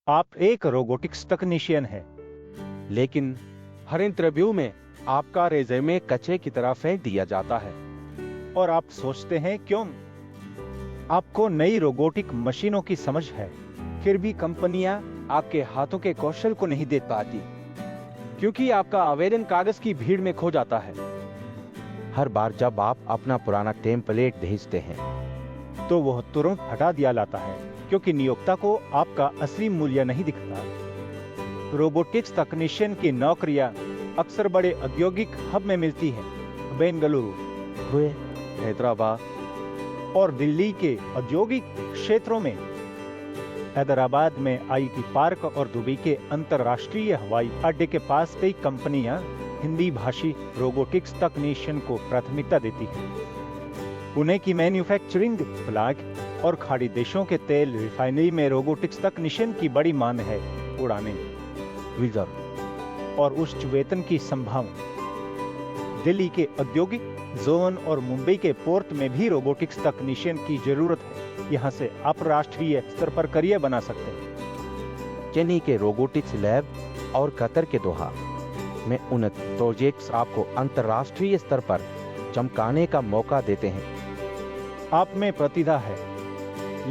आप एक रोबोटिक्स तकनीशियन हैं, लेकिन हर इंटरव्यू में आपका रेज़्यूमे कचरे की तरह फेंक दिया जाता है। और आप सोचते हैं क्यों? आपको नई रोबोटिक मशीनों की समझ है, फिर भी कंपनियां आपके हाथों के कौशल को नहीं दे पाती। क्योंकि आपका आवेदन कागज की भीड़ में खो जाता है। हर बार जब आप अपना पुराना टेम्पलेट भेजते हैं तो वह तुरंत हटा दिया जाता है, क्योंकि नियोक्ता को आपका असली मूल्य नहीं दिखता। रोबोटिक्स तकनीशियन की नौकरियां अक्सर बड़े औद्योगिक हब में मिलती हैं, बेंगलुरु, हुए हैदराबाद और दिल्ली के औद्योगिक क्षेत्रों में। हैदराबाद में आईटी पार्क और दुबई के अंतर्राष्ट्रीय हवाई अड्डे के पास कई कंपनियां हिंदी भाषी रोबोटिक्स तकनीशियन को प्राथमिकता देती हैं। पुणे की मैन्युफैक्चरिंग प्लांट और खाड़ी देशों के तेल रिफाइनरी में रोबोटिक्स तकनीशियन की बड़ी मांग है। उड़ानें, विजर और उच्च वेतन की संभावना। दिल्ली के औद्योगिक जोन और मुंबई के पोर्ट में भी रोबोटिक्स तकनीशियन की जरूरत है। यहाँ से आप राष्ट्रीय स्तर पर करियर बना सकते हैं। चेन्नई के रोबोटिक्स लैब और कतर के दोहा में उन्नत प्रोजेक्ट्स आपको अंतर्राष्ट्रीय स्तर पर चमकाने का मौका देते हैं। आप में प्रतिभा है,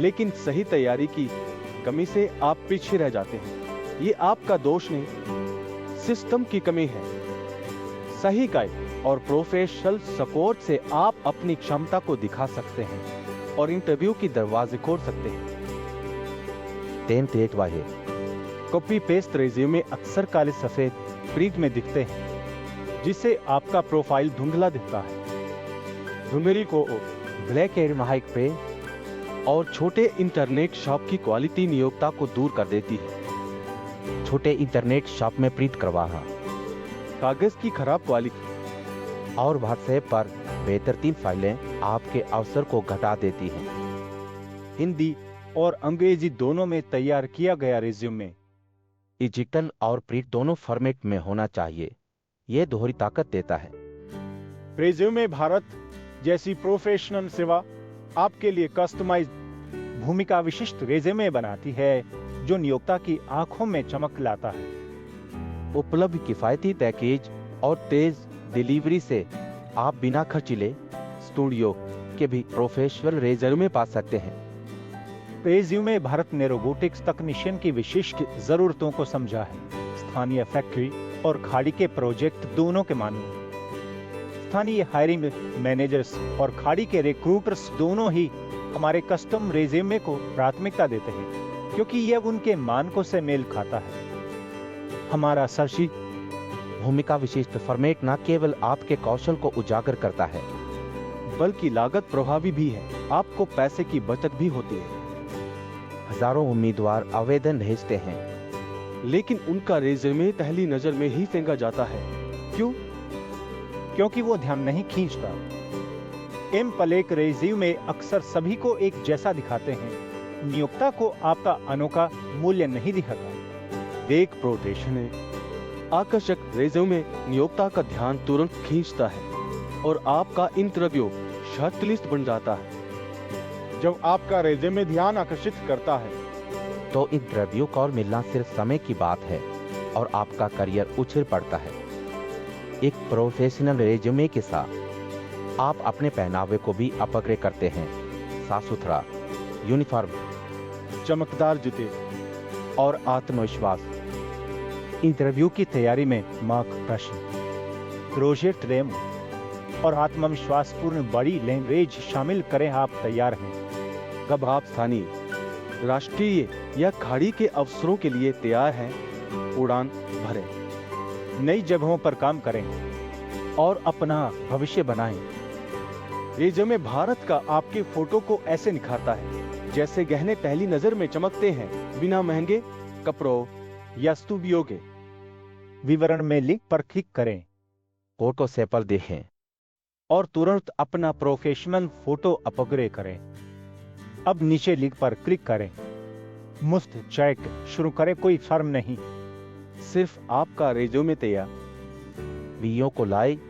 लेकिन सही तैयारी की कमी से आप पीछे रह जाते हैं। ये आपका दोष नहीं, सिस्टम की कमी है। सही गाइड और प्रोफेशनल सपोर्ट से आप अपनी क्षमता को दिखा सकते हैं और इंटरव्यू की दरवाजे खोल सकते हैं। टेंथ एट वाहे कॉपी पेस्ट रेज्यूमे अक्सर काले सफेद प्रिंट में दिखते हैं, जिससे आपका प्रोफाइल धुंधला दिखता है। धुंधली को ब्लैक एंड व्हाइट पे और छोटे इंटरनेट शॉप की क्वालिटी नियोक्ता को दूर कर देती है। छोटे इंटरनेट शॉप में प्रिंट करवाना कागज की खराब क्वालिटी और व्हाट्सएप पर बेतरतीब फाइलें आपके अवसर को घटा देती हैं। हिंदी और अंग्रेजी दोनों में तैयार किया गया रेज्यूमे डिजिटल और प्रिंट दोनों फॉर्मेट में होना चाहिए। यह दोहरी ताकत देता है। रेज्यूमे भारत जैसी प्रोफेशनल सेवा आपके लिए कस्टमाइज भूमिका विशिष्ट रेज्यूमे बनाती है, जो नियोक्ता की आंखों में चमक लाता है। उपलब्ध किफायती पैकेज और तेज डिलीवरी से आप बिना खर्चीले स्टूडियो के भी प्रोफेशनल रेज्यूमे पा सकते हैं। रेज्यूमे भारत ने रोबोटिक्स तकनीशियन की विशिष्ट जरूरतों को समझा है। स्थानीय फैक्ट्री और खाड़ी के प्रोजेक्ट दोनों के मानव, स्थानीय हायरिंग मैनेजर्स और खाड़ी के रिक्रूटर्स दोनों ही हमारे कस्टम रेज्यूमे को प्राथमिकता देते हैं, क्योंकि यह उनके मानकों से मेल खाता है। हमारा सर्ची भूमिका विशिष्ट फॉर्मेट न केवल आपके कौशल को उजागर करता है, बल्कि लागत प्रभावी भी है। आपको पैसे की बचत भी होती है। हजारों उम्मीदवार आवेदन भेजते हैं, लेकिन उनका रेज्यूमे पहली नजर में ही फेंका जाता है। क्यों? क्योंकि वो ध्यान नहीं खींचता। एम्पलेक रेज्यूमे अक्सर सभी को एक जैसा दिखाते हैं। नियोक्ता को आपका अनोखा मूल्य नहीं दिखाता। एक प्रोटेशन है। आकर्षक रेज्यूमे नियोक्ता का ध्यान तुरंत खींचता है और आपका इंटरव्यू शॉर्टलिस्ट बन जाता है। जब आपका रेज्यूमे ध्यान आकर्षित करता है, तो इंटरव्यू कॉल मिलना सिर्फ समय की बात है और आपका करियर उछल पड़ता है। एक प्रोफेशनल रेज्यूमे के साथ आप अपने पहनावे को भी अपग्रेड करते हैं। साफ सुथरा यूनिफॉर्म, चमकदार जूते और आत्मविश्वास। इंटरव्यू की तैयारी में मॉक प्रश्न, प्रोजेक्ट डेमो और आत्मविश्वासपूर्ण बॉडी लैंग्वेज शामिल करें। आप तैयार हैं? कब आप स्थानीय, राष्ट्रीय या खाड़ी के अवसरों के लिए तैयार हैं, उड़ान भरें। नई जगहों पर काम करें और अपना भविष्य बनाएं। रेज्यूमे भारत का आपके फोटो को ऐसे निखारता है जैसे गहने पहली नजर में चमकते हैं, बिना महंगे कपड़ों या स्टूडियो के। विवरण में लिंक पर क्लिक करें फोटो सैंपल देखें और तुरंत अपना प्रोफेशनल फोटो अपग्रेड करें। अब नीचे लिंक पर क्लिक करें। मुफ्त चेक शुरू करें, कोई फर्म नहीं, सिर्फ आपका रेज्यूमे तैयार। वीडियो को लाइक,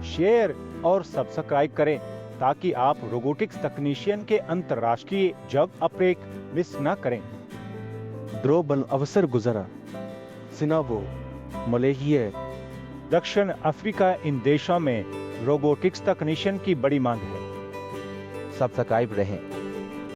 शेयर और सब्सक्राइब करें, ताकि आप रोबोटिक्स तकनीशियन के अंतर्राष्ट्रीय जॉब अपडेट मिस ना करें। द्रोबल अवसर गुजरा सिनाबो मलेशिया दक्षिण अफ्रीका इन देशों में रोबोटिक्स तकनीशियन की बड़ी मांग है। सब्सक्राइब रहें